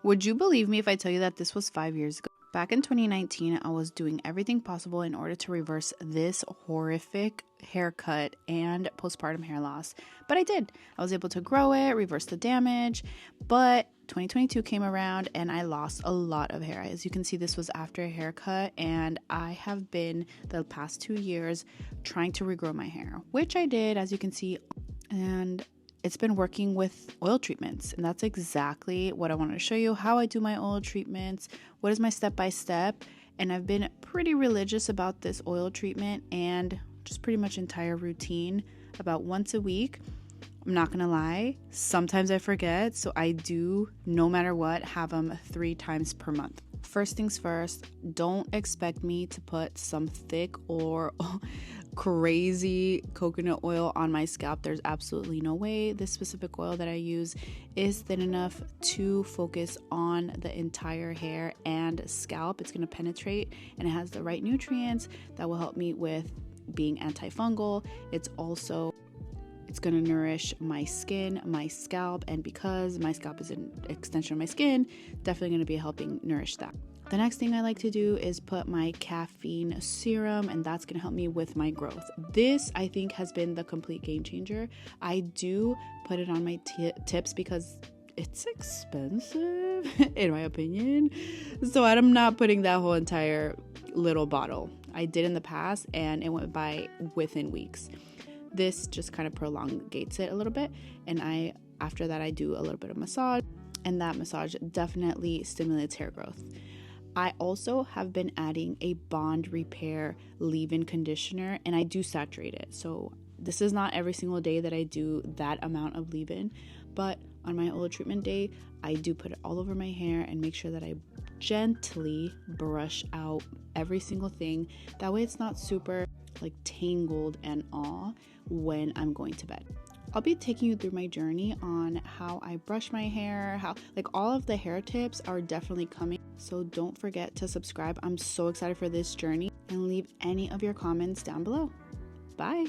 Would you believe me if I tell you that this was 5 years ago? Back in 2019, I was doing everything possible in order to reverse this horrific haircut and postpartum hair loss. But I did. I was able to grow it, reverse the damage, but 2022 came around and I lost a lot of hair. As you can see, this was after a haircut, and I have been the past 2 years trying to regrow my hair, which I did, as you can see, and it's been working with oil treatments, and that's exactly what I wanted to show you, how I do my oil treatments, what is my step-by-step, and I've been pretty religious about this oil treatment and just pretty much entire routine about once a week. I'm not gonna lie, sometimes I forget, so I do, no matter what, have them 3 times per month. First things first, don't expect me to put some thick or crazy coconut oil on my scalp. There's absolutely no way. This specific oil that I use is thin enough to focus on the entire hair and scalp. It's going to penetrate, and it has the right nutrients that will help me with being antifungal. It's going to nourish my skin, my scalp, and because my scalp is an extension of my skin, definitely going to be helping nourish that. The next thing I like to do is put my caffeine serum, and that's going to help me with my growth. This, I think, has been the complete game changer. I do put it on my tips because it's expensive, in my opinion. So I'm not putting that whole entire little bottle. I did in the past, and it went by within weeks. This just kind of prolongates it a little bit, and after that I do a little bit of massage, and that massage definitely stimulates hair growth. I also have been adding a bond repair leave-in conditioner, and I do saturate it. So this is not every single day that I do that amount of leave-in, but on my oil treatment day, I do put it all over my hair and make sure that I gently brush out every single thing. That way it's not super tangled and all when I'm going to bed. I'll be taking you through my journey on how I brush my hair, how all of the hair tips are definitely coming. So don't forget to subscribe. I'm so excited for this journey, and leave any of your comments down below. Bye.